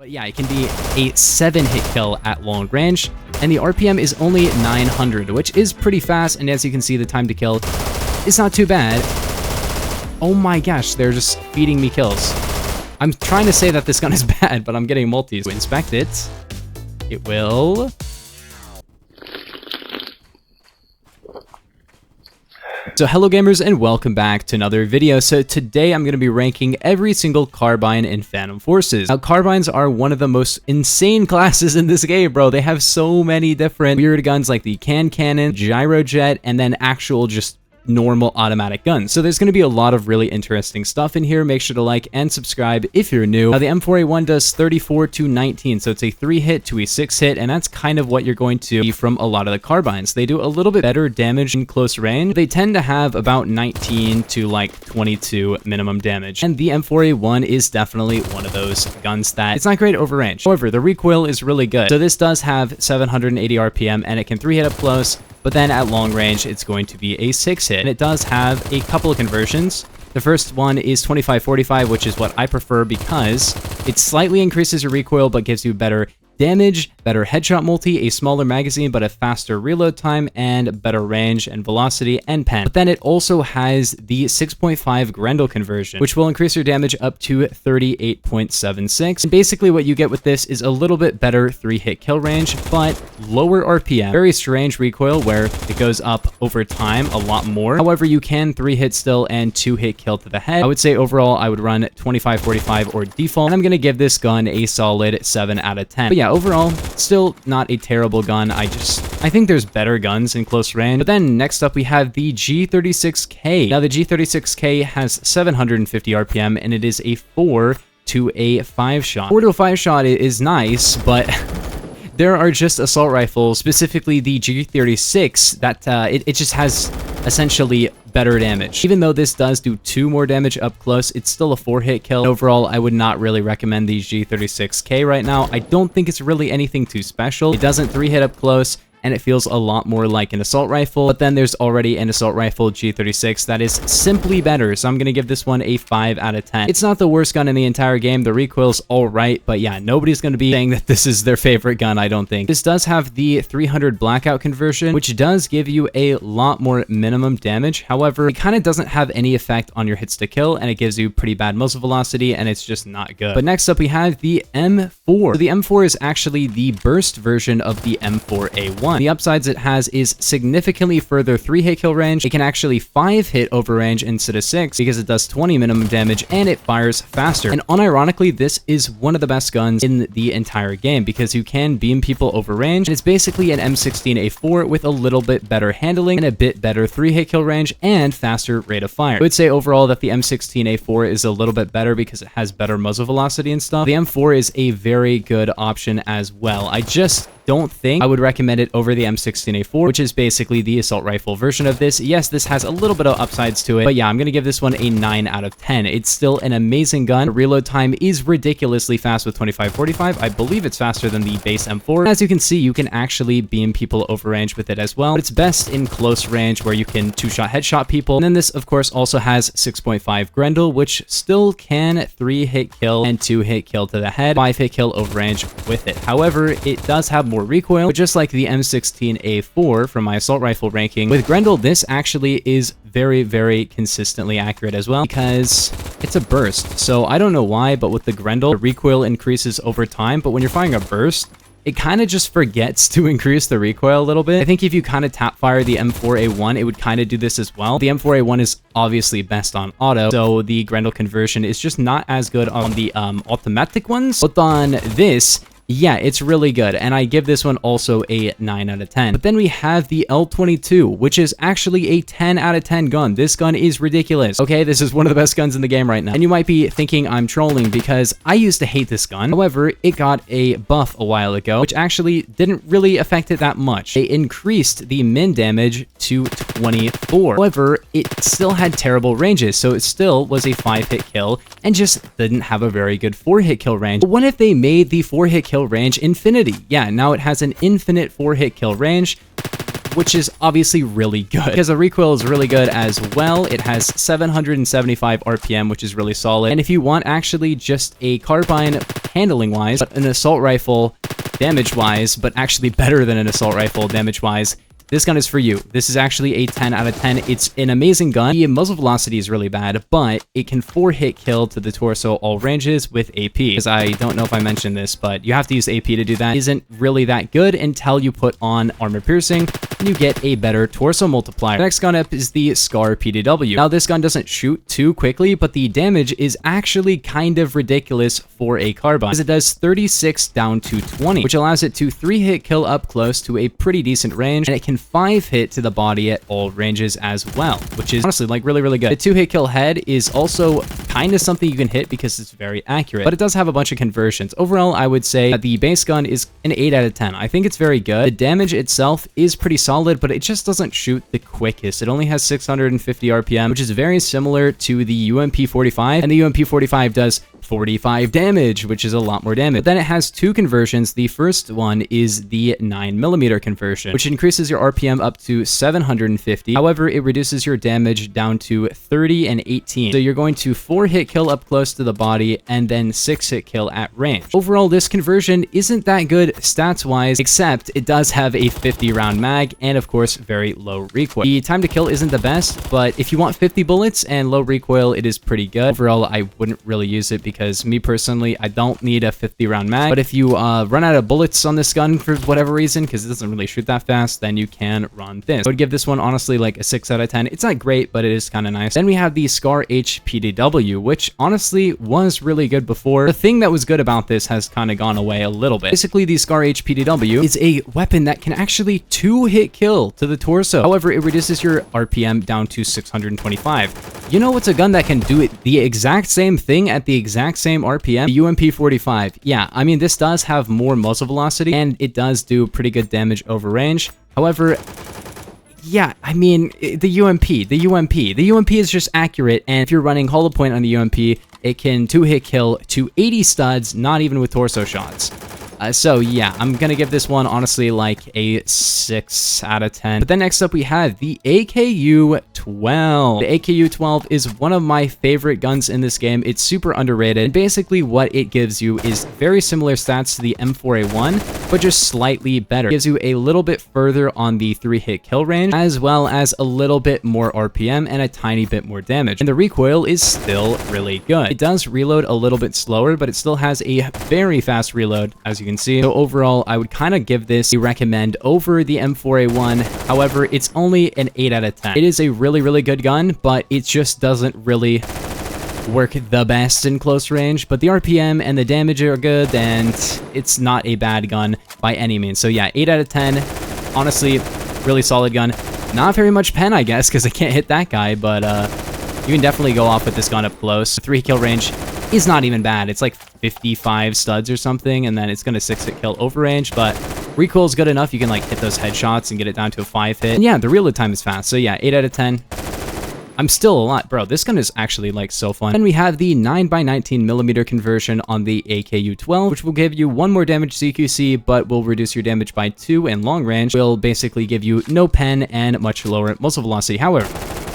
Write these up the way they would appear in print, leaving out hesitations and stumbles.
But yeah, it can be a 7-hit kill at long range, and the RPM is only 900, which is pretty fast, and as you can see, the time to kill is not too bad. Oh my gosh, they're just feeding me kills. I'm trying to say that this gun is bad, but I'm getting multis. To inspect it, it will... So hello gamers and welcome back to another video. So today I'm going to be ranking every single carbine in Phantom Forces. Now carbines are one of the most insane classes in this game, bro. They have so many different weird guns like the cannon, gyrojet, and then actual just normal automatic guns. So there's going to be a lot of really interesting stuff in here. Make sure to like and subscribe if you're new. Now the M4A1 does 34 to 19, so it's a 3-hit to a 6-hit, and that's kind of what you're going to see from a lot of the carbines. They do a little bit better damage in close range. They tend to have about 19 to like 22 minimum damage, and the M4A1 is definitely one of those guns that it's not great over range. However, the recoil is really good. So this does have 780 RPM, and it can 3-hit up close, but then at long range, it's going to be a 6-hit. And it does have a couple of conversions. The first one is 25-45, which is what I prefer because it slightly increases your recoil, but gives you better damage, better headshot multi, a smaller magazine, but a faster reload time, and better range and velocity and pen. But then it also has the 6.5 Grendel conversion, which will increase your damage up to 38.76. And basically what you get with this is a little bit better 3-hit kill range, but lower RPM. Very strange recoil where it goes up over time a lot more. However, you can 3-hit still and 2-hit kill to the head. I would say overall I would run 25-45 or default, and I'm going to give this gun a solid 7 out of 10. But yeah, overall, still not a terrible gun. I think there's better guns in close range. But then next up we have the G36K. Now the G36K has 750 RPM and it is a 4 to a 5 shot. 4 to a 5 shot is nice, but there are just assault rifles, specifically the G36, that it just has essentially better damage. Even though this does do 2 more damage up close, it's still a 4-hit kill. Overall, I would not really recommend the G36K right now. I don't think it's really anything too special. It doesn't 3-hit up close, and it feels a lot more like an assault rifle, but then there's already an assault rifle G36 that is simply better, so I'm gonna give this one a 5 out of 10. It's not the worst gun in the entire game. The recoil's alright, but yeah, nobody's gonna be saying that this is their favorite gun, I don't think. This does have the 300 blackout conversion, which does give you a lot more minimum damage. However, it kind of doesn't have any effect on your hits to kill, and it gives you pretty bad muzzle velocity, and it's just not good. But next up, we have the M4. So the M4 is actually the burst version of the M4A1. The upsides it has is significantly further 3-hit kill range. It can actually 5-hit over range instead of 6 because it does 20 minimum damage and it fires faster. And unironically, this is one of the best guns in the entire game because you can beam people over range. And it's basically an M16A4 with a little bit better handling and a bit better 3-hit kill range and faster rate of fire. I would say overall that the M16A4 is a little bit better because it has better muzzle velocity and stuff. The M4 is a very good option as well. I just don't think I would recommend it over the M16A4, which is basically the assault rifle version of this. Yes, this has a little bit of upsides to it, but yeah, I'm gonna give this one a 9 out of 10. It's still an amazing gun. The reload time is ridiculously fast with 25-45. I believe it's faster than the base M4. As you can see, you can actually beam people over range with it as well, but it's best in close range where you can 2-shot headshot people. And then this, of course, also has 6.5 Grendel, which still can 3-hit kill and 2-hit kill to the head, 5-hit kill over range with it. However, it does have more recoil, but just like the M16A4 from my assault rifle ranking, with Grendel, this actually is very, very consistently accurate as well because it's a burst. So I don't know why, but with the Grendel, the recoil increases over time, but when you're firing a burst, it kind of just forgets to increase the recoil a little bit. I think if you kind of tap fire the M4A1, it would kind of do this as well. The M4A1 is obviously best on auto, so the Grendel conversion is just not as good on the automatic ones, but on this, yeah, it's really good, and I give this one also a 9 out of 10. But then we have the L22, which is actually a 10 out of 10 gun. This gun is ridiculous. Okay, this is one of the best guns in the game right now. And you might be thinking I'm trolling because I used to hate this gun. However, it got a buff a while ago, which actually didn't really affect it that much. They increased the min damage to 24. However, it still had terrible ranges, so it still was a 5-hit kill and just didn't have a very good 4-hit kill range. But what if they made the 4-hit kill range infinity? Yeah, now it has an infinite 4-hit kill range, which is obviously really good because the recoil is really good as well. It has 775 RPM, which is really solid. And if you want actually just a carbine handling-wise, but an assault rifle damage-wise, but actually better than an assault rifle damage-wise, this gun is for you. This is actually a 10 out of 10. It's an amazing gun. The muzzle velocity is really bad, but it can 4-hit kill to the torso all ranges with AP. Because I don't know if I mentioned this, but you have to use AP to do that. It isn't really that good until you put on armor piercing, and you get a better torso multiplier. The next gun up is the Scar PDW. Now, this gun doesn't shoot too quickly, but the damage is actually kind of ridiculous for a carbine, because it does 36 down to 20, which allows it to 3-hit kill up close to a pretty decent range, and it can 5-hit to the body at all ranges as well, which is honestly like really good. The 2-hit kill head is also kind of something you can hit because it's very accurate, but it does have a bunch of conversions. Overall, I would say that the base gun is an 8 out of 10. I think it's very good. The damage itself is pretty solid, but it just doesn't shoot the quickest. It only has 650 RPM, which is very similar to the UMP45, and the UMP45 does 45 damage, which is a lot more damage. But then it has 2 conversions. The first one is the 9mm conversion, which increases your RPM up to 750. However, it reduces your damage down to 30 and 18. So you're going to 4-hit kill up close to the body and then 6-hit kill at range. Overall, this conversion isn't that good stats-wise, except it does have a 50-round mag and, of course, very low recoil. The time to kill isn't the best, but if you want 50 bullets and low recoil, it is pretty good. Overall, I wouldn't really use it because me personally, I don't need a 50-round mag. But if you run out of bullets on this gun for whatever reason, because it doesn't really shoot that fast, then you can run this. I would give this one honestly like a 6 out of 10. It's not great, but it is kind of nice. Then we have the Scar H PDW, which honestly was really good before. The thing that was good about this has kind of gone away a little bit. Basically, the Scar H PDW is a weapon that can actually 2-hit kill to the torso. However, it reduces your RPM down to 625. You know what's a gun that can do it the exact same thing at the exact same RPM? The UMP45. Yeah, I mean, this does have more muzzle velocity, and it does do pretty good damage over range. However, yeah, I mean, the UMP is just accurate, and if you're running hollow point on the UMP, it can 2-hit kill to 80 studs, not even with torso shots. So yeah, I'm gonna give this one honestly like a 6 out of 10. But then next up we have the AKU-12. The AKU-12 is one of my favorite guns in this game. It's super underrated, and basically what it gives you is very similar stats to the M4A1, but just slightly better. It gives you a little bit further on the 3-hit kill range, as well as a little bit more RPM and a tiny bit more damage. And the recoil is still really good. It does reload a little bit slower, but it still has a very fast reload, as you can see. So overall, I would kind of give this a recommend over the M4A1. However, it's only an 8 out of 10. It is a really good gun, but it just doesn't really work the best in close range. But the RPM and the damage are good, and it's not a bad gun by any means. So yeah, 8 out of 10. Honestly, really solid gun. Not very much pen, I guess, because I can't hit that guy, but you can definitely go off with this gun up close. 3-kill range is not even bad. It's like 55 studs or something, and then it's gonna 6-hit kill over range, but recoil is good enough. You can like hit those headshots and get it down to a 5-hit. And yeah, the reload time is fast. So yeah, 8 out of 10. I'm still a lot, bro. This gun is actually like so fun. Then we have the 9x19mm conversion on the AKU-12, which will give you 1 more damage CQC, but will reduce your damage by 2 in long range. Will basically give you no pen and much lower muzzle velocity. However,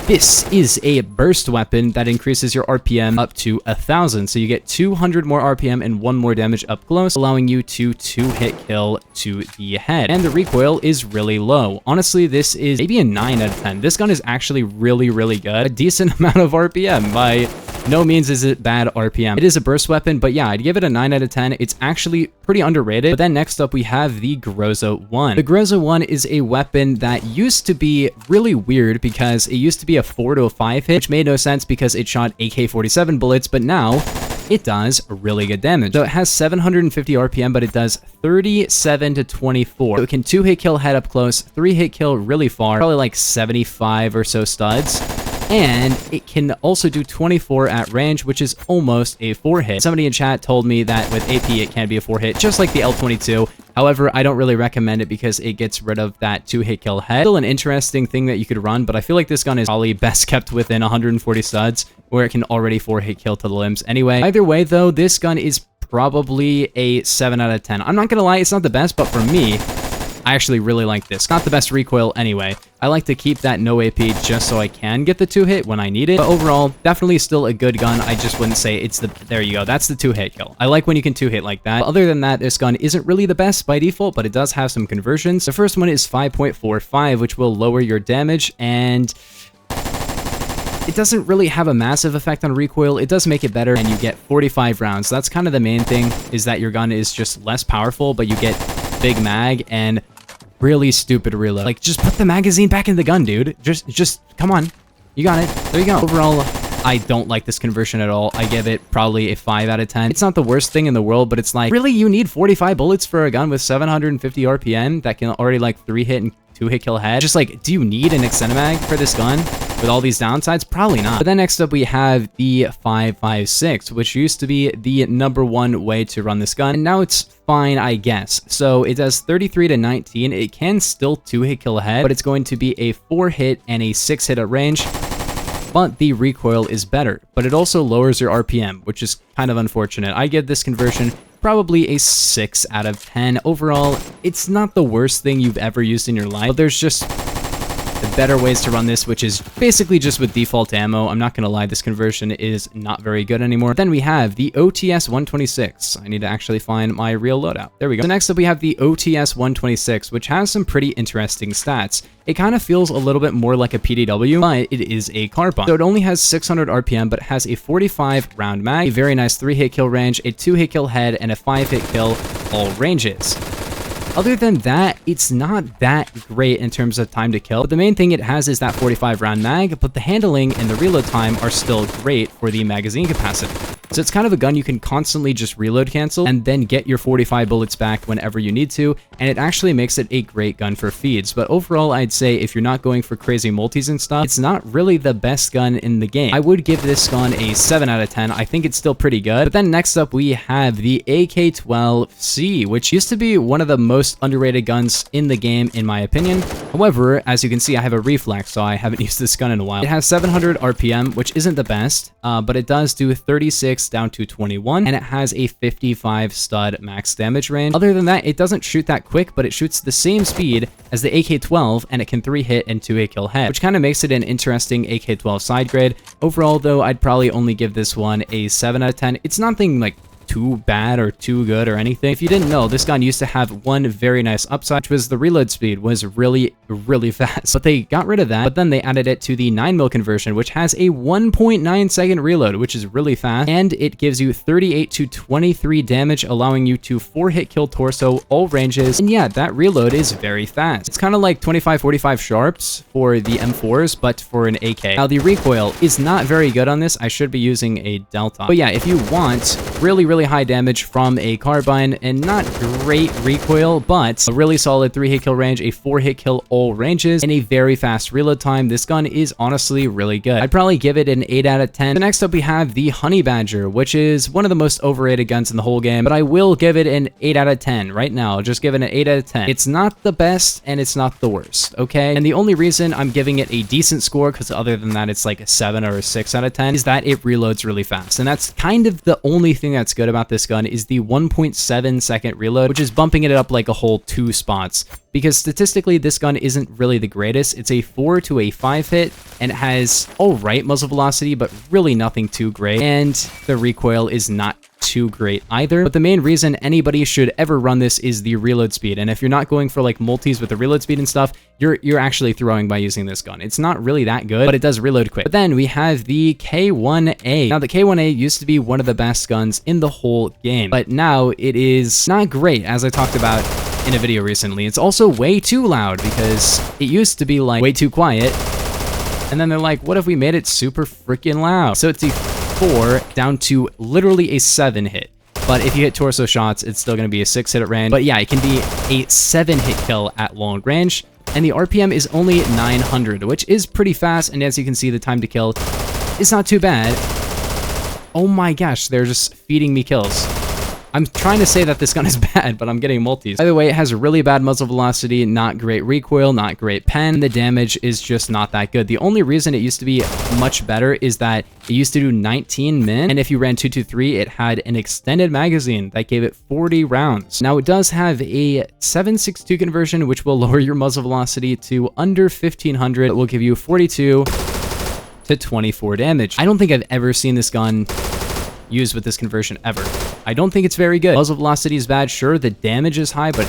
this is a burst weapon that increases your RPM up to 1,000. So you get 200 more RPM and 1 more damage up close, allowing you to 2-hit kill to the head. And the recoil is really low. Honestly, this is maybe a 9 out of 10. This gun is actually really good. A decent amount of RPM. By no means is it bad RPM. It is a burst weapon, but yeah, I'd give it a 9 out of 10. It's actually pretty underrated. But then next up, we have the Groza 1. The Groza 1 is a weapon that used to be really weird because it used to be a 4 to a 5 hit, which made no sense because it shot AK-47 bullets, but now it does really good damage. So it has 750 RPM, but it does 37 to 24. So it can 2-hit kill head up close, 3-hit kill really far, probably like 75 or so studs. And it can also do 24 at range, which is almost a 4-hit. Somebody in chat told me that with AP, it can be a 4-hit, just like the L22. However, I don't really recommend it because it gets rid of that 2-hit kill head. Still an interesting thing that you could run, but I feel like this gun is probably best kept within 140 studs, where it can already 4-hit kill to the limbs anyway. Either way, though, this gun is probably a 7 out of 10. I'm not gonna lie, it's not the best, but for me, I actually really like this. Not the best recoil anyway. I like to keep that no AP just so I can get the 2-hit when I need it. But overall, definitely still a good gun. I just wouldn't say it's the... There you go. That's the 2-hit kill. I like when you can 2-hit like that. But other than that, this gun isn't really the best by default, but it does have some conversions. The first one is 5.45, which will lower your damage, and it doesn't really have a massive effect on recoil. It does make it better, and you get 45 rounds. So that's kind of the main thing, is that your gun is just less powerful, but you get big mag and really stupid reload. Like, just put the magazine back in the gun, dude. Just come on. You got it. There you go. Overall, I don't like this conversion at all. I give it probably a 5 out of 10. It's not the worst thing in the world, but it's like, really, you need 45 bullets for a gun with 750 RPM that can already like 3-hit and 2-hit kill head? Just like, do you need an extended mag for this gun with all these downsides? Probably not. But then next up we have the 5.56, which used to be the #1 way to run this gun, and now it's fine, I guess. So it does 33 to 19. It can still 2-hit kill head, but it's going to be a 4-hit and a 6-hit at range. But the recoil is better, but it also lowers your RPM, which is kind of unfortunate. I give this conversion probably a 6 out of 10. Overall, it's not the worst thing you've ever used in your life, but there's just better ways to run this, which is basically just with default ammo. I'm not gonna lie, this conversion is not very good anymore. Then we have the OTS 126. I need to actually find my real loadout. There we go. So next up we have the OTS 126, which has some pretty interesting stats. It kind of feels a little bit more like a PDW, but it is a carbine. So it only has 600 RPM, but it has a 45 round mag, a very nice 3-hit kill range, a 2-hit kill head, and a 5-hit kill all ranges. Other than that, it's not that great in terms of time to kill, but the main thing it has is that 45 round mag, but the handling and the reload time are still great for the magazine capacity. So it's kind of a gun you can constantly just reload cancel and then get your 45 bullets back whenever you need to, and it actually makes it a great gun for feeds. But overall, I'd say if you're not going for crazy multis and stuff, it's not really the best gun in the game. I would give this gun a 7 out of 10. I think it's still pretty good. But then next up, we have the AK-12C, which used to be one of the most underrated guns in the game, in my opinion. However, as you can see, I have a reflex, so I haven't used this gun in a while. It has 700 RPM, which isn't the best, but it does do 36 down to 21, and it has a 55 stud max damage range. Other than that, it doesn't shoot that quick, but it shoots the same speed as the AK-12, and it can 3-hit and 2-hit kill head, which kind of makes it an interesting AK-12 side grade. Overall, though, I'd probably only give this one a 7 out of 10. It's nothing like too bad or too good or anything. If you didn't know, this gun used to have one very nice upside, which was the reload speed was really fast, but they got rid of that. But then they added it to the 9mm conversion, which has a 1.9 second reload, which is really fast, and it gives you 38 to 23 damage, allowing you to 4-hit kill torso all ranges. And yeah, that reload is very fast. It's kind of like 25-45 sharps for the M4s, but for an AK. Now the recoil is not very good on this. I should be using a delta, but yeah, if you want really high damage from a carbine and not great recoil, but a really solid 3-hit kill range, a 4-hit kill all ranges, and a very fast reload time, this gun is honestly really good. I'd probably give it an 8 out of 10. So next up we have the Honey Badger, which is one of the most overrated guns in the whole game, but I will give it an 8 out of 10 right now. Just give it an 8 out of 10. It's not the best and it's not the worst, okay? And the only reason I'm giving it a decent score, because other than that it's like a 7 or a 6 out of 10, is that it reloads really fast. And that's kind of the only thing that's good about this gun, is the 1.7 second reload, which is bumping it up like a whole 2 spots. Because statistically, this gun isn't really the greatest. It's a 4 to a 5 hit, and it has alright muzzle velocity, but really nothing too great. And the recoil is not too great either. But the main reason anybody should ever run this is the reload speed. And if you're not going for like multis with the reload speed and stuff, you're actually throwing by using this gun. It's not really that good, but it does reload quick. But then we have the K1A. Now the K1A used to be one of the best guns in the whole game, but now it is not great, as I talked about in a video recently. It's also way too loud, because it used to be like way too quiet, and then they're like, what if we made it super freaking loud? So it's a 4 down to literally a 7 hit. But if you hit torso shots, it's still going to be a 6 hit at range. But yeah, it can be a 7 hit kill at long range, and the RPM is only 900, which is pretty fast. And as you can see, the time to kill is not too bad. Oh my gosh, they're just feeding me kills. I'm trying to say that this gun is bad, but I'm getting multis. By the way, it has really bad muzzle velocity, not great recoil, not great pen. The damage is just not that good. The only reason it used to be much better is that it used to do 19 min, and if you ran 223, it had an extended magazine that gave it 40 rounds. Now, it does have a 7.62 conversion, which will lower your muzzle velocity to under 1500. It will give you 42 to 24 damage. I don't think I've ever seen this gun used with this conversion ever. I don't think it's very good. Muzzle velocity is bad. Sure, the damage is high, but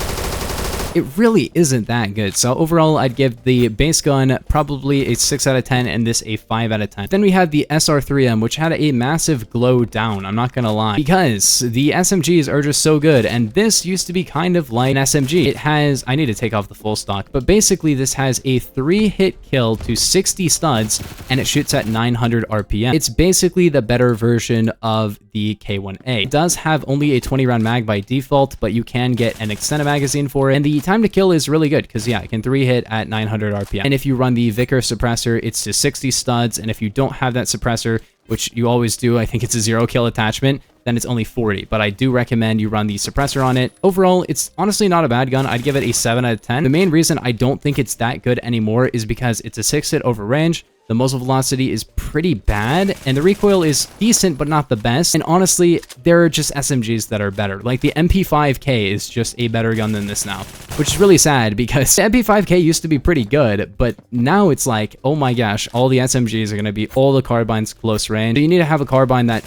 it really isn't that good. So overall, I'd give the base gun probably a 6 out of 10 and this a 5 out of 10. Then we had the SR3M, which had a massive glow down, I'm not gonna lie, because the SMGs are just so good, and this used to be kind of like an SMG. It has, I need to take off the full stock, but basically this has a 3-hit kill to 60 studs, and it shoots at 900 RPM. It's basically the better version of the K1A. It does have only a 20-round mag by default, but you can get an extended magazine for it, and the time to kill is really good because, yeah, it can 3-hit at 900 RPM. And if you run the Vicker suppressor, it's to 60 studs, and if you don't have that suppressor, which you always do, I think it's a 0-kill attachment, then it's only 40, but I do recommend you run the suppressor on it. Overall, it's honestly not a bad gun. I'd give it a 7 out of 10. The main reason I don't think it's that good anymore is because it's a 6-hit over range. The muzzle velocity is pretty bad, and the recoil is decent, but not the best. And honestly, there are just SMGs that are better. Like the MP5K is just a better gun than this now, which is really sad because the MP5K used to be pretty good, but now it's like, oh my gosh, all the SMGs are going to be all the carbines close range. So you need to have a carbine that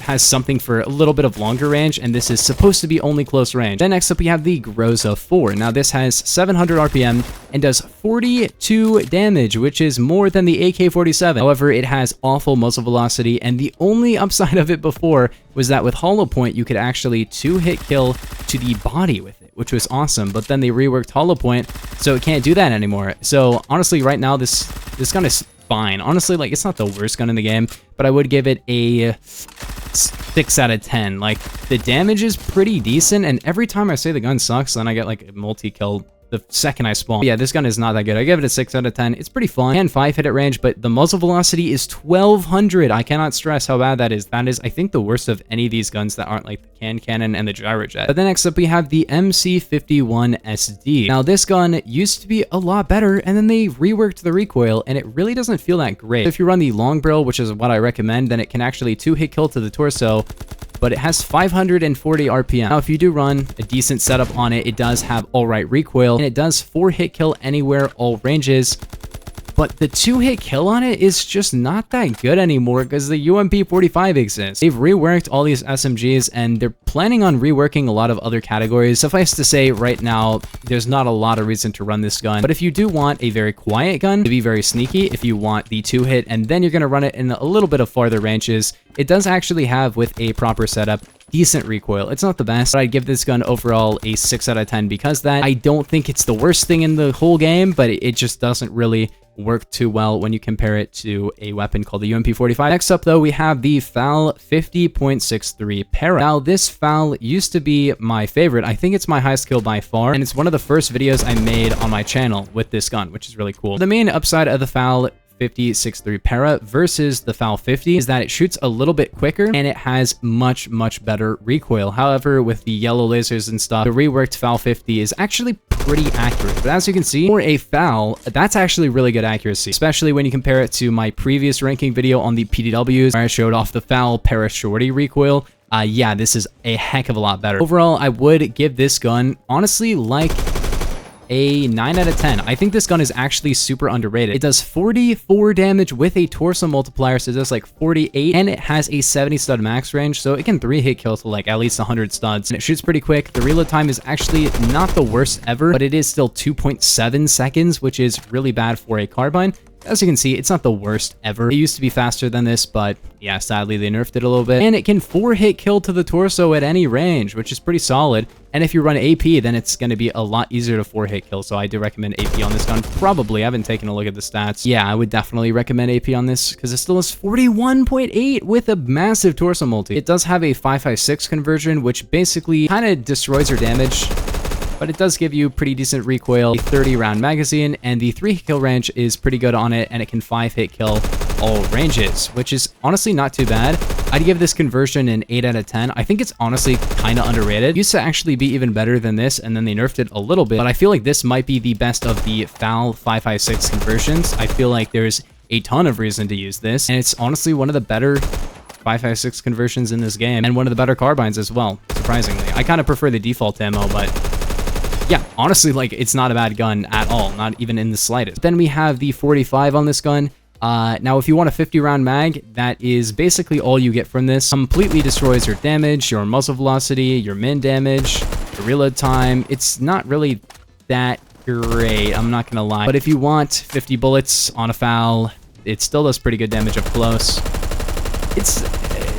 has something for a little bit of longer range, and this is supposed to be only close range. Then next up we have the Groza 4. Now this has 700 RPM and does 42 damage, which is more than the AK-47. However, it has awful muzzle velocity, and the only upside of it before was that with hollow point you could actually 2-hit kill to the body with it, which was awesome, but then they reworked hollow point, so it can't do that anymore. So honestly, right now this gun is fine. Honestly, like, it's not the worst gun in the game, but I would give it a 6 out of 10. Like, the damage is pretty decent, and every time I say the gun sucks, then I get like a multi-kill the second I spawn. But yeah, this gun is not that good. I give it a 6 out of 10. It's pretty fun. And 5-hit at range, but the muzzle velocity is 1200. I cannot stress how bad that is. That is, I think, the worst of any of these guns that aren't like the cannon and the Gyrojet. But then next up, we have the MC51 SD. Now, this gun used to be a lot better, and then they reworked the recoil, and it really doesn't feel that great. If you run the long barrel, which is what I recommend, then it can actually 2-hit kill to the torso, but it has 540 RPM. Now, if you do run a decent setup on it, it does have all right recoil, and it does 4-hit kill anywhere, all ranges. But the 2-hit kill on it is just not that good anymore because the UMP45 exists. They've reworked all these SMGs, and they're planning on reworking a lot of other categories. Suffice to say, right now, there's not a lot of reason to run this gun. But if you do want a very quiet gun to be very sneaky, if you want the 2-hit, and then you're going to run it in a little bit of farther ranges, it does actually have, with a proper setup, decent recoil. It's not the best, but I'd give this gun overall a 6 out of 10 because that. I don't think it's the worst thing in the whole game, but it just doesn't really work too well when you compare it to a weapon called the UMP45. Next up, though, we have the FAL 50.63 Pera. Now, this FAL used to be my favorite. I think it's my highest kill by far, and it's one of the first videos I made on my channel with this gun, which is really cool. The main upside of the FAL 50.63 Pera versus the FAL 50 is that it shoots a little bit quicker and it has much better recoil. However, with the yellow lasers and stuff, the reworked FAL 50 is actually pretty accurate. But as you can see, for a FAL, that's actually really good accuracy, especially when you compare it to my previous ranking video on the PDWs where I showed off the FAL Pera Shorty recoil. Yeah, this is a heck of a lot better. Overall, I would give this gun, honestly, like a 9 out of 10. I think this gun is actually super underrated. It does 44 damage with a torso multiplier, so it does like 48, and it has a 70 stud max range, so it can 3-hit kill to like at least 100 studs, and it shoots pretty quick. The reload time is actually not the worst ever, but it is still 2.7 seconds, which is really bad for a carbine. As you can see, it's not the worst ever. It used to be faster than this, but yeah, sadly they nerfed it a little bit. And it can 4-hit kill to the torso at any range, which is pretty solid. And if you run AP, then it's going to be a lot easier to 4-hit kill. So I do recommend AP on this gun. Probably. I haven't taken a look at the stats. Yeah, I would definitely recommend AP on this because it still has 41.8 with a massive torso multi. It does have a 5.56 conversion, which basically kind of destroys your damage, but it does give you pretty decent recoil, a 30-round magazine, and the 3-hit kill range is pretty good on it, and it can 5-hit kill all ranges, which is honestly not too bad. I'd give this conversion an 8 out of 10. I think it's honestly kind of underrated. It used to actually be even better than this, and then they nerfed it a little bit, but I feel like this might be the best of the FAL 556 conversions. I feel like there's a ton of reason to use this, and it's honestly one of the better 556 conversions in this game, and one of the better carbines as well, surprisingly. I kind of prefer the default ammo, but yeah, honestly, like, it's not a bad gun at all, not even in the slightest. Then we have the 45 on this gun. Now, if you want a 50-round mag, that is basically all you get from this. Completely destroys your damage, your muzzle velocity, your min damage, your reload time. It's not really that great, I'm not gonna lie. But if you want 50 bullets on a FAL, it still does pretty good damage up close. It's,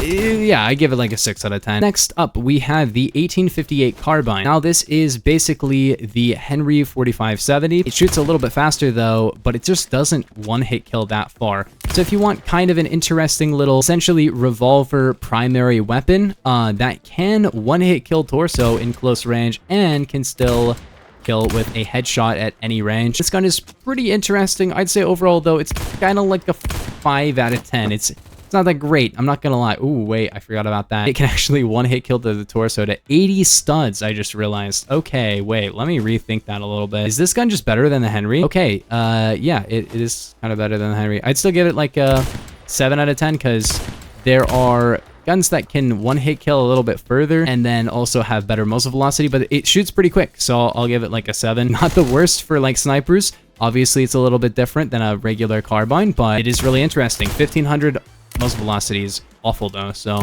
yeah, I give it like a 6 out of 10. Next up, we have the 1858 carbine. Now, this is basically the Henry 4570. It shoots a little bit faster though, but it just doesn't one-hit kill that far. So if you want kind of an interesting little, essentially revolver primary weapon that can one-hit kill torso in close range and can still kill with a headshot at any range, this gun is pretty interesting. I'd say overall though, it's kind of like a 5 out of 10. It's not that great, I'm not gonna lie. Ooh, wait, I forgot about that. It can actually one-hit kill to the torso to 80 studs, I just realized. Okay, wait, let me rethink that a little bit. Is this gun just better than the Henry? Okay, yeah, it is kind of better than the Henry. I'd still give it like a 7 out of 10, because there are guns that can one-hit kill a little bit further and then also have better muzzle velocity, but it shoots pretty quick, so I'll give it like a 7. Not the worst for like snipers. Obviously, it's a little bit different than a regular carbine, but it is really interesting. 1500 muzzle velocity is awful though, so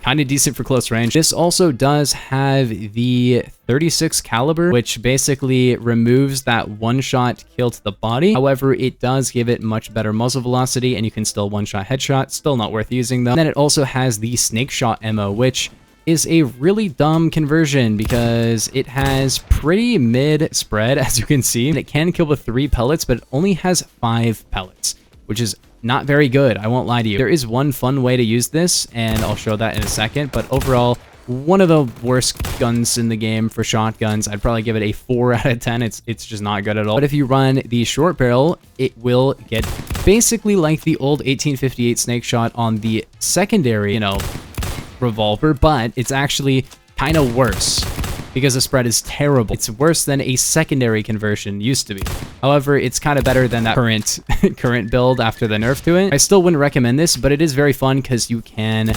kind of decent for close range. This also does have the 36 caliber, which basically removes that one-shot kill to the body. However, it does give it much better muzzle velocity, and you can still one-shot headshot. Still not worth using though. And then it also has the snake shot ammo, which is a really dumb conversion because it has pretty mid spread, as you can see, and it can kill with 3 pellets, but it only has 5 pellets, which is not very good, I won't lie to you. There is one fun way to use this, and I'll show that in a second, but overall, one of the worst guns in the game for shotguns. I'd probably give it a 4 out of 10. It's just not good at all. But if you run the short barrel, it will get basically like the old 1858 snake shot on the secondary, revolver, but it's actually kind of worse because the spread is terrible. It's worse than a secondary conversion used to be. However, it's kind of better than that current build after the nerf to it. I still wouldn't recommend this, but it is very fun because you can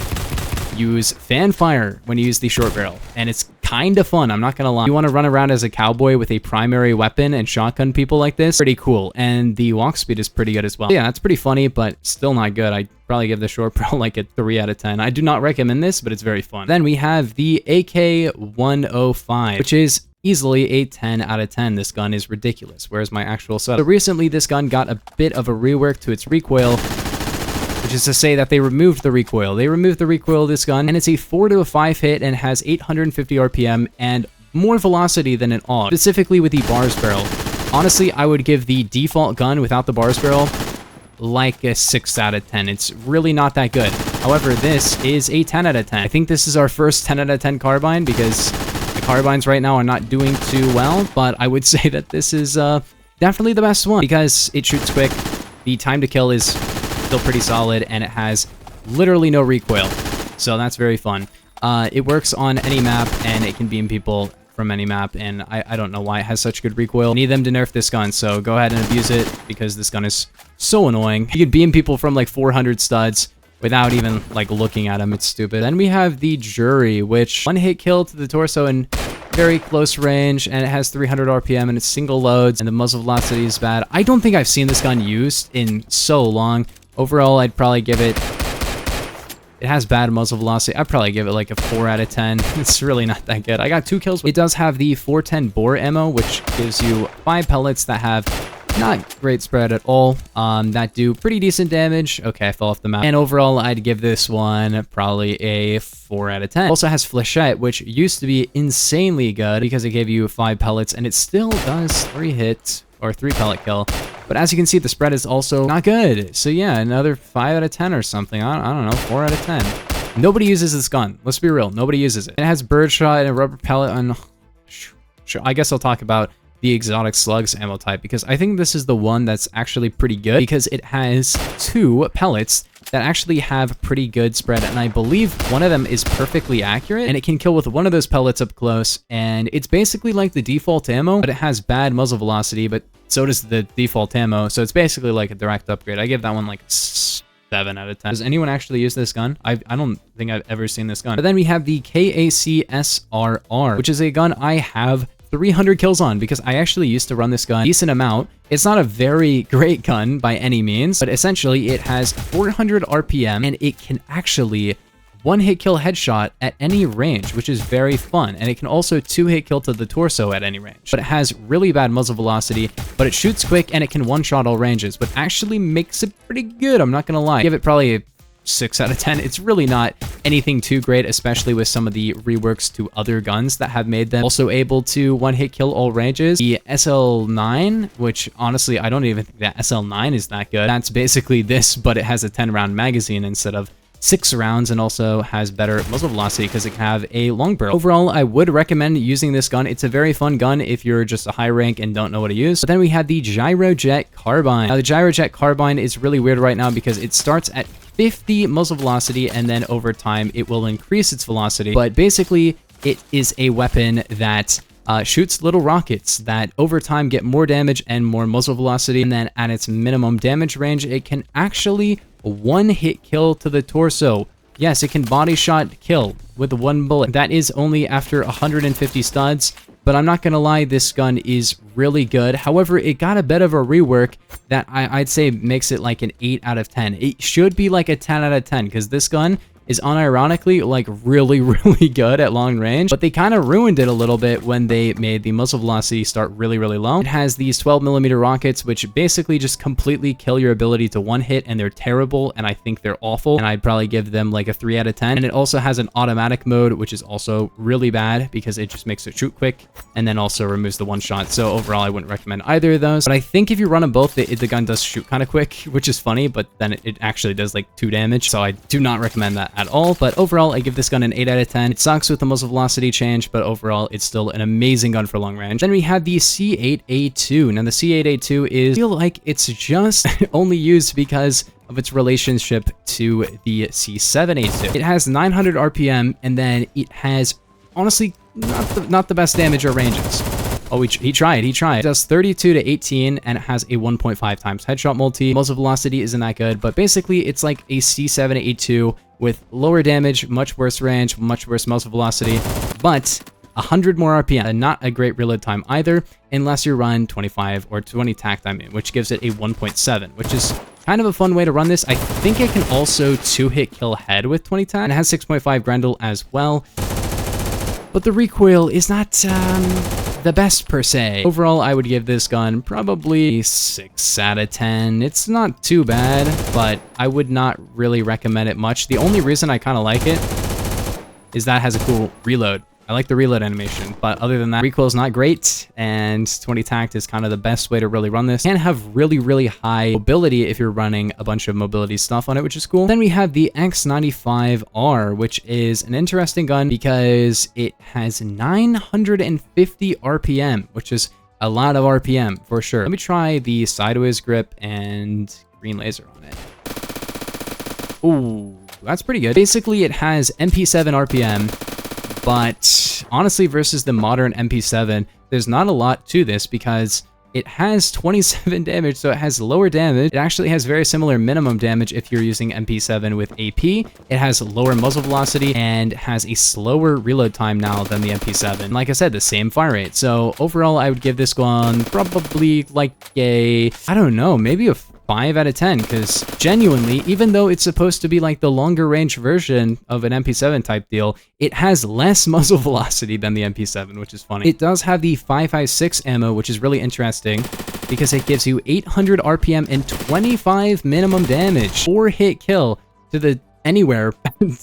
use fan fire when you use the short barrel, and it's kind of fun, I'm not gonna lie. You want to run around as a cowboy with a primary weapon and shotgun people like this, pretty cool, and the walk speed is pretty good as well. Yeah, it's pretty funny, but still not good. I'd probably give the short barrel like a 3 out of 10. I do not recommend this, but it's very fun. Then we have the AK-105, which is easily a 10 out of 10. This gun is ridiculous. Where's my actual setup? So recently, this gun got a bit of a rework to its recoil, which is to say that they removed the recoil. They removed the recoil of this gun, and it's a 4 to a 5 hit and has 850 RPM and more velocity than an AUG, specifically with the bars barrel. Honestly, I would give the default gun without the bars barrel like a 6 out of 10. It's really not that good. However, this is a 10 out of 10. I think this is our first 10 out of 10 carbine because the carbines right now are not doing too well, but I would say that this is definitely the best one because it shoots quick, the time to kill is still pretty solid, and it has literally no recoil, so that's very fun. It works on any map, and it can beam people from any map, and I don't know why it has such good recoil. I need them to nerf this gun, so go ahead and abuse it because this gun is so annoying. You can beam people from like 400 studs without even like looking at them. It's stupid. Then we have the Jury, which one hit kill to the torso in very close range, and it has 300 RPM, and it's single loads, and the muzzle velocity is bad. I don't think I've seen this gun used in so long. Overall, I'd probably give it... It has bad muzzle velocity. I'd probably give it like a 4 out of 10. It's really not that good. I got 2 kills. It does have the 410 bore ammo, which gives you 5 pellets that have not great spread at all, that do pretty decent damage. Okay, I fell off the map. And overall, I'd give this one probably a 4 out of 10. It also has Flechette, which used to be insanely good because it gave you 5 pellets, and it still does 3 hits or 3 pellet kill. But as you can see, the spread is also not good. So yeah, another 5 out of 10 or something. I don't know, 4 out of 10. Nobody uses this gun. Let's be real. Nobody uses it. It has birdshot and a rubber pellet on... Sure, I guess I'll talk about the exotic slugs ammo type, because I think this is the one that's actually pretty good because it has 2 pellets that actually have pretty good spread, and I believe one of them is perfectly accurate, and it can kill with one of those pellets up close, and it's basically like the default ammo, but it has bad muzzle velocity, but so does the default ammo, so it's basically like a direct upgrade. I give that one like 7 out of 10. Does anyone actually use this gun? I don't think I've ever seen this gun. But then we have the KSRR, which is a gun I have 300 kills on because I actually used to run this gun a decent amount. It's not a very great gun by any means, but essentially it has 400 RPM and it can actually one-hit kill headshot at any range, which is very fun. And it can also 2-hit kill to the torso at any range. But it has really bad muzzle velocity, but it shoots quick and it can one-shot all ranges, but actually makes it pretty good, I'm not gonna lie. Give it probably a 6 out of 10. It's really not anything too great, especially with some of the reworks to other guns that have made them also able to one-hit kill all ranges. The SL9, which honestly, I don't even think that SL9 is that good. That's basically this, but it has a 10-round magazine instead of 6 rounds, and also has better muzzle velocity because it can have a long barrel. Overall, I would recommend using this gun. It's a very fun gun if you're just a high rank and don't know what to use. But then we had the Gyrojet carbine. Now, the Gyrojet carbine is really weird right now because it starts at 50 muzzle velocity, and then over time it will increase its velocity. But basically, it is a weapon that shoots little rockets that over time get more damage and more muzzle velocity, and then at its minimum damage range, it can actually one-hit kill to the torso. Yes, it can body shot kill with 1 bullet. That is only after 150 studs, but I'm not gonna lie, this gun is really good. However, it got a bit of a rework that I'd say makes it like an 8 out of 10. It should be like a 10 out of 10 because this gun is unironically like really good at long range, but they kind of ruined it a little bit when they made the muzzle velocity start really low. It has these 12mm rockets, which basically just completely kill your ability to one hit, and they're terrible, and I think they're awful, and I'd probably give them like a 3 out of 10. And it also has an automatic mode, which is also really bad because it just makes it shoot quick and then also removes the one shot. So overall, I wouldn't recommend either of those, but I think if you run them both, the gun does shoot kind of quick, which is funny, but then it actually does like 2 damage, so I do not recommend that at all. But overall, I give this gun an 8 out of 10. It sucks with the muzzle velocity change, but overall, it's still an amazing gun for long range. Then we have the C8A2. Now, the C8A2 is, I feel like it's just only used because of its relationship to the C7A2. It has 900 RPM, and then it has, honestly, not the best damage or ranges. Oh, he tried. It does 32 to 18, and it has a 1.5 times headshot multi. Muzzle velocity isn't that good, but basically, it's like a C7A2 with lower damage, much worse range, much worse muzzle velocity, but 100 more RPM, and not a great reload time either, unless you run 25 or 20 tact, which gives it a 1.7, which is kind of a fun way to run this. I think it can also 2-hit kill head with 20 tact, and it has 6.5 Grendel as well, but the recoil is not the best per se. Overall, I would give this gun probably 6 out of 10. It's not too bad, but I would not really recommend it much. The only reason I kind of like it is that it has a cool reload. I like the reload animation, but other than that, recoil is not great, and 20 tact is kind of the best way to really run this. Can have really high mobility if you're running a bunch of mobility stuff on it, which is cool. Then we have the X95R, which is an interesting gun because it has 950 RPM, which is a lot of RPM for sure. Let me try the sideways grip and green laser on it. Ooh, that's pretty good. Basically, it has MP7 RPM, but honestly, versus the modern MP7, there's not a lot to this because it has 27 damage, so it has lower damage. It actually has very similar minimum damage if you're using MP7 with AP. It has lower muzzle velocity and has a slower reload time now than the MP7. Like I said, the same fire rate. So overall, I would give this one probably like a, I don't know, maybe a 5 out of 10, because genuinely, even though it's supposed to be like the longer range version of an MP7 type deal, it has less muzzle velocity than the MP7, which is funny. It does have the 5.56 ammo, which is really interesting because it gives you 800 RPM and 25 minimum damage. 4-hit kill to the anywhere,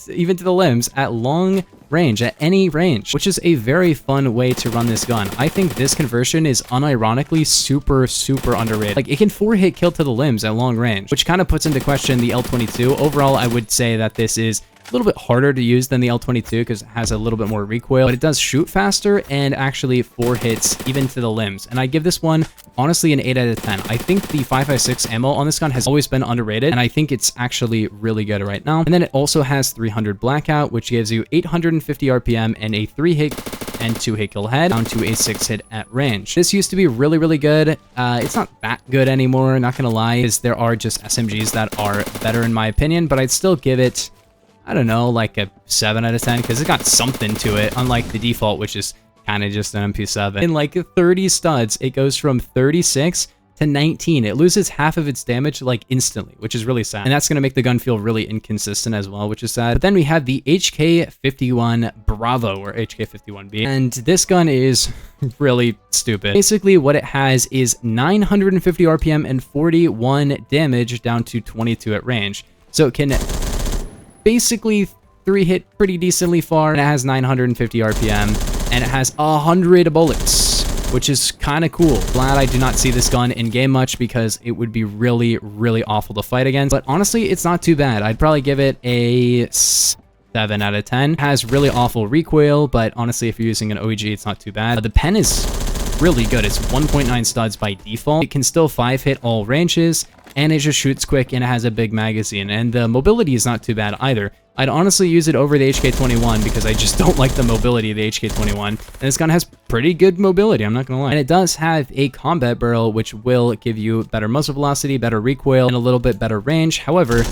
even to the limbs, at long range, at any range, which is a very fun way to run this gun. I think this conversion is unironically super underrated. Like, it can 4-hit kill to the limbs at long range, which kind of puts into question the L22. Overall, I would say that this is a little bit harder to use than the L22 because it has a little bit more recoil, but it does shoot faster and actually 4 hits even to the limbs. And I give this one, honestly, an 8 out of 10. I think the 5.56 ammo on this gun has always been underrated, and I think it's actually really good right now. And then it also has 300 blackout, which gives you 850 RPM and a 3-hit and 2-hit kill head down to a 6-hit at range. This used to be really, really good. It's not that good anymore, not gonna lie, because there are just SMGs that are better in my opinion, but I'd still give it, I don't know, like a 7 out of 10, because it's got something to it, unlike the default, which is kind of just an MP7. In like 30 studs, it goes from 36 to 19. It loses half of its damage like instantly, which is really sad. And that's going to make the gun feel really inconsistent as well, which is sad. But then we have the HK51 Bravo, or HK51B. And this gun is really stupid. Basically, what it has is 950 RPM and 41 damage down to 22 at range. So it can basically 3-hit pretty decently far, and it has 950 RPM, and it has 100 bullets, which is kind of cool. Glad I do not see this gun in game much because it would be really, really awful to fight against. But honestly, it's not too bad. I'd probably give it a 7 out of 10. It has really awful recoil, but honestly, if you're using an OEG, it's not too bad. The pen is really good. It's 1.9 studs by default. It can still 5-hit all ranges, and it just shoots quick, and it has a big magazine, and the mobility is not too bad either. I'd honestly use it over the HK21 because I just don't like the mobility of the HK21, and this gun has pretty good mobility, I'm not gonna lie. And it does have a combat barrel, which will give you better muzzle velocity, better recoil, and a little bit better range. However,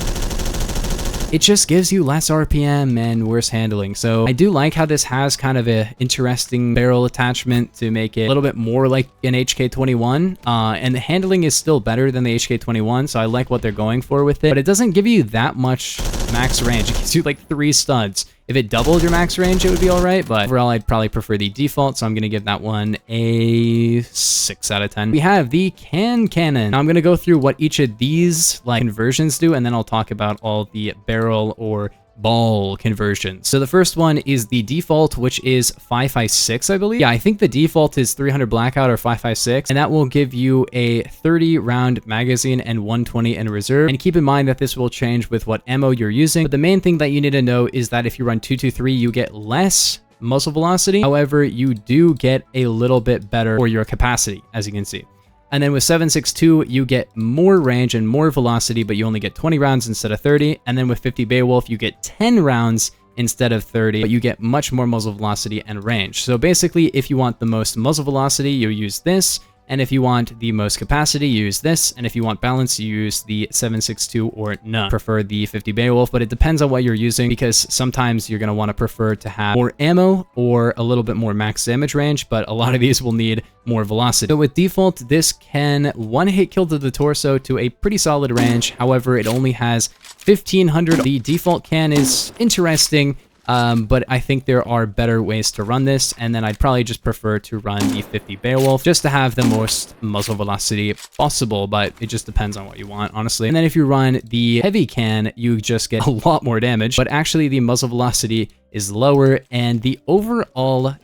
it just gives you less RPM and worse handling. So I do like how this has kind of a interesting barrel attachment to make it a little bit more like an HK21. And the handling is still better than the HK21, so I like what they're going for with it. But it doesn't give you that much max range. It gives you like 3 studs. If it doubled your max range, it would be all right, but overall, I'd probably prefer the default, so I'm going to give that one a 6 out of 10. We have the cannon. Now, I'm going to go through what each of these like conversions do, and then I'll talk about all the barrel or ball conversions. So the first one is the default, which is 5.56, I believe. Yeah, I think the default is 300 blackout or 5.56, and that will give you a 30-round magazine and 120 in reserve. And keep in mind that this will change with what ammo you're using. But the main thing that you need to know is that if you run 223, you get less muzzle velocity. However, you do get a little bit better for your capacity, as you can see. And then with 7.62, you get more range and more velocity, but you only get 20 rounds instead of 30. And then with 50 Beowulf, you get 10 rounds instead of 30, but you get much more muzzle velocity and range. So basically, if you want the most muzzle velocity, you use this. And if you want the most capacity, you use this. And if you want balance, you use the 7.62 or none. Prefer the 50 Beowulf, but it depends on what you're using because sometimes you're going to want to prefer to have more ammo or a little bit more max damage range, but a lot of these will need more velocity. So with default, this can 1-hit kill to the torso to a pretty solid range. However, it only has 1500. The default can is interesting. But I think there are better ways to run this, and then I'd probably just prefer to run the 50 Beowulf just to have the most muzzle velocity possible, but it just depends on what you want, honestly. And then if you run the heavy can, you just get a lot more damage, but actually the muzzle velocity is lower, and the overall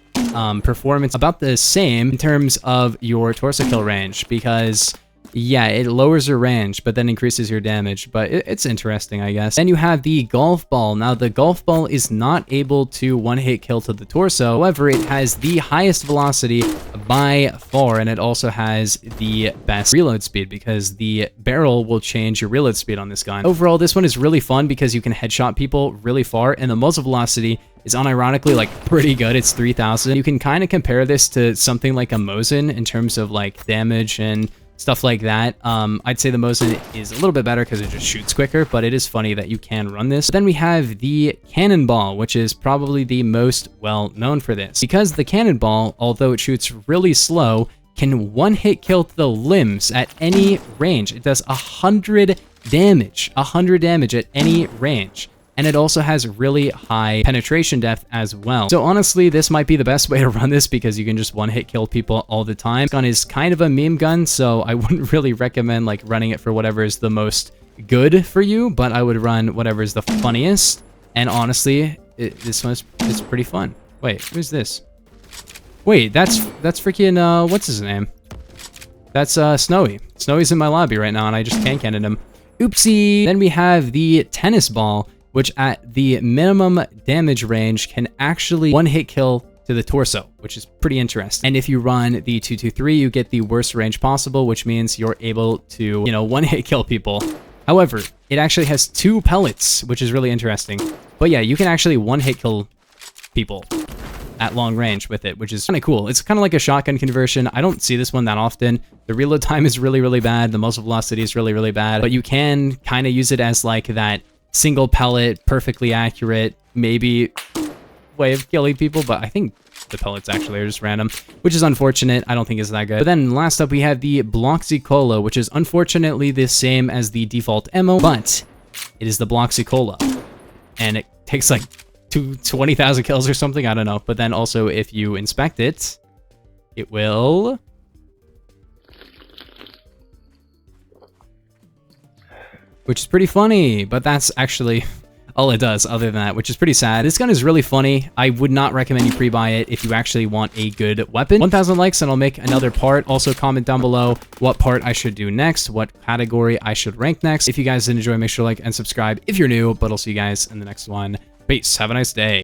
performance about the same in terms of your torso kill range, because yeah, it lowers your range, but then increases your damage, but it's interesting, I guess. Then you have the golf ball. Now, the golf ball is not able to 1-hit kill to the torso. However, it has the highest velocity by far, and it also has the best reload speed because the barrel will change your reload speed on this gun. Overall, this one is really fun because you can headshot people really far, and the muzzle velocity is unironically like pretty good. It's 3000. You can kind of compare this to something like a Mosin in terms of like damage and stuff like that. I'd say the Mosin is a little bit better because it just shoots quicker, but it is funny that you can run this. But then we have the cannonball, which is probably the most well known for this. Because the cannonball, although it shoots really slow, can 1-hit kill to the limbs at any range. It does 100 damage at any range. And it also has really high penetration depth as well. So honestly, this might be the best way to run this because you can just 1-hit kill people all the time. This gun is kind of a meme gun, so I wouldn't really recommend like running it for whatever is the most good for you, but I would run whatever is the funniest. And honestly, this one is pretty fun. Wait, who's this? Wait, that's freaking, what's his name? That's Snowy. Snowy's in my lobby right now, and I just can-canned him. Oopsie! Then we have the tennis ball, which at the minimum damage range can actually one-hit kill to the torso, which is pretty interesting. And if you run the 223, you get the worst range possible, which means you're able to, you know, one-hit kill people. However, it actually has 2 pellets, which is really interesting. But yeah, you can actually one-hit kill people at long range with it, which is kind of cool. It's kind of like a shotgun conversion. I don't see this one that often. The reload time is really, really bad. The muzzle velocity is really, really bad. But you can kind of use it as like that single pellet, perfectly accurate, maybe way of killing people, but I think the pellets actually are just random, which is unfortunate. I don't think it's that good. But then last up, we have the Bloxicola, which is unfortunately the same as the default ammo, but it is the Bloxicola, and it takes like 20,000 kills or something. I don't know. But then also, if you inspect it, it will... which is pretty funny, but that's actually all it does other than that, which is pretty sad. This gun is really funny. I would not recommend you pre-buy it if you actually want a good weapon. 1,000 likes and I'll make another part. Also comment down below what part I should do next, what category I should rank next. If you guys did enjoy, make sure to like and subscribe if you're new, but I'll see you guys in the next one. Peace. Have a nice day.